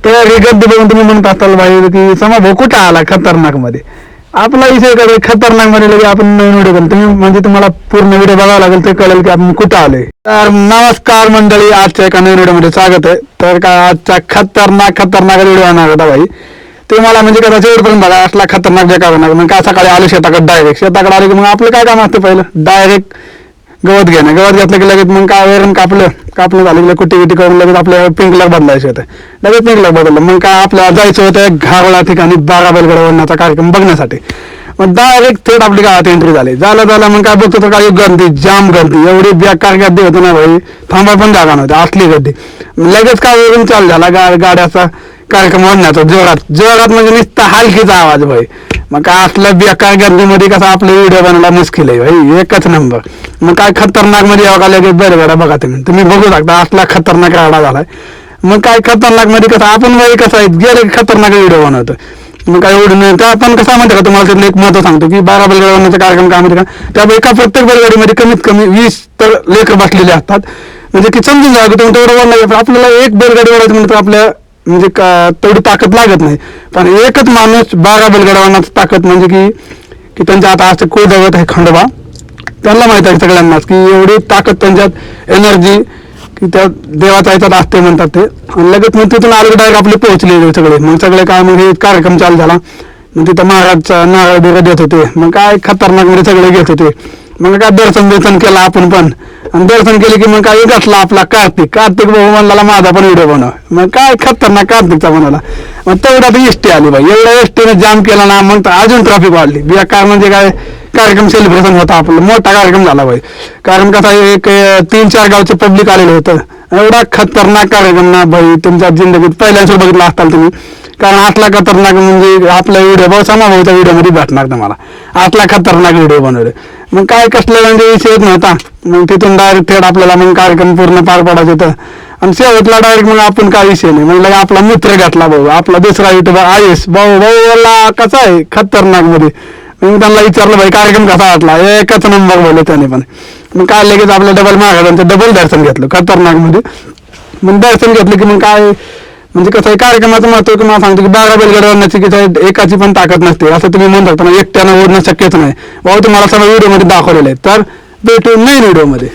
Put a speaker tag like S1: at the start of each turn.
S1: तर हे गद्दी बघून तुम्ही म्हणत असाल भाई की समा भाऊ कुठं आला खतरनाक मध्ये. आपला विषय काय खतरनाक मध्ये लगे आपण नवीन व्हिडिओ करू. तुम्ही म्हणजे तुम्हाला पूर्ण व्हिडिओ बघावा लागेल ते कळेल की आपण कुठं आलोय. तर नमस्कार मंडळी, आजच्या एका नवीन व्हिडिओ मध्ये स्वागत आहे. तर काय आजचा खतरनाक व्हिडिओ आणणार होता भाई. ते मला म्हणजे कसं शेवटपर्यंत बघा, असला खतरनाक बेकार होणार. मग काय सकाळी आलो शेताकडे शेताकडे आले की मग आपलं काय काम असतं पहिलं डायरेक्ट गवत घेणं. गवत घेतलं की लगेच मग काय वैरण कापलं झालं की कुट्टी गिट्टी करून लगेच आपल्या पिंकला बदलायचं होतं. लगेच पिंकला बदललं. मग काय आपल्याला जायचं होतं घागला ठिकाणी बारा बैलगाडा वळणाचा कार्यक्रम बघण्यासाठी. मग डायरेक्ट थेट आपली गावात एंट्री झाली. झालं मग काय बघतो तर काही गर्दी, जाम गर्दी, एवढी बेकार गर्दी होती ना भाई, थांबा पण जागा नव्हती, असली गर्दी. लगेच काय वरून चालू झाला गाड्याचा कार्यक्रम आणण्याचा जोरात म्हणजे नुसता हलकीचा आवाज भाई. मग काय असलं बेकार गर्दीमध्ये कसं आपलं व्हिडिओ बनायला मुश्किल आहे भाई, एकच नंबर. मग काय खतरनाक मध्ये यावं का लगेच बैलगाडा बघा तुम्ही बघू शकता, असला खतरनाक राडा झालाय. मग काय खतरनाक मध्ये कसं आपण भाई कसं आहे गेले खतरनाक व्हिडिओ बनवतो. मग काय एवढं नाही तर आपण कसं म्हणतो का तुम्हाला त्यातलं एक महत्व सांगतो की 12 बैलगाडा बनवण्याचा कार्यक्रम काय म्हणते का, त्या एका प्रत्येक बैलगाडीमध्ये कमीत कमी 20 तर लेकर बसलेले असतात. म्हणजे की समजून जावं की तुम्ही तेवढं नाही. आपल्याला एक बैलगाडी वळायचं म्हणतो आपल्या म्हणजे तेवढी ताकद लागत नाही. पण एकच माणूस 12 बैलगाडा वळण्याची ताकद म्हणजे की त्यांच्या आता असं कोदवत आहे खंडोबा, त्यांना माहित आहे सगळ्यांनाच की एवढी ताकद त्यांच्यात एनर्जी की त्या देवाच्या ह्याच्यात असते म्हणतात ते. आणि लगेच मग तिथून आले डायरेक्ट आपले पोहोचले सगळे. मग सगळे काय मग हे कार्यक्रम चालू झाला. मग तिथं महाराजचा नारळ बिरळ देत होते. मग काय खतरनाक मध्ये सगळे घेत होते. मग काय दर्शन केलं आपण पण. आणि दर्शन केले की मग काय घातला आपला कार्तिक भाऊ म्हणला माझा पण व्हिडिओ बनव. मग काय खतरनाक कार्तिकचा बनवला. मग तेवढ्यात एसटी आली बाई, एवढ्या एसटीने जाम केला ना, मग अजून ट्रॅफिक वाढली. बेकार म्हणजे काय कार्यक्रम सेलिब्रेशन होता आपला, मोठा कार्यक्रम झाला बाई. कारण कसा एक 3-4 गावचे पब्लिक आलेलं होतं. एवढा खतरनाक कार्यक्रम ना भाई, तुमच्या जिंदगीत पहिल्यांदा बघितला असताल तुम्ही. कारण असला खतरनाक म्हणजे आपला व्हिडिओ भाऊ समाभाऊच्या व्हिडिओमध्ये भेटणार तुम्हाला. असला खतरनाक व्हिडिओ बनवले. मग काय कसलं म्हणजे विषयच नव्हता. मग तिथून डायरेक्ट थेट आपल्याला मग कार्यक्रम पूर्ण पार पडायचं होतं. आणि शेवटला डायरेक्ट मग आपण काय विषय नाही म्हणलं आपला मित्र घातला भाऊ, आपला दुसरा युट्यूबर आयुष भाऊ कसा आहे खतरनाक मध्ये. मग त्यांना विचारलं भाई कार्यक्रम कसा वाटला, एकच नंबर बोलले त्याने पण. मग काय लगेच आपलं डबल महाराजांचं डबल दर्शन घेतलं खतरनाक मध्ये. मग दर्शन घेतलं की मग काय म्हणजे कसं आहे कार्यक्रमाचं महत्व की मला सांगतो की 12 बैलगाडा ओढण्याची की एकाची पण ताकद नसते असं तुम्ही म्हणू शकता ना. एकट्यानं ओढणं शक्यच नाही भाऊ, तुम्हाला सगळं व्हिडिओ मध्ये दाखवलेलं आहे. तर भेटू नवीन व्हिडिओ मध्ये.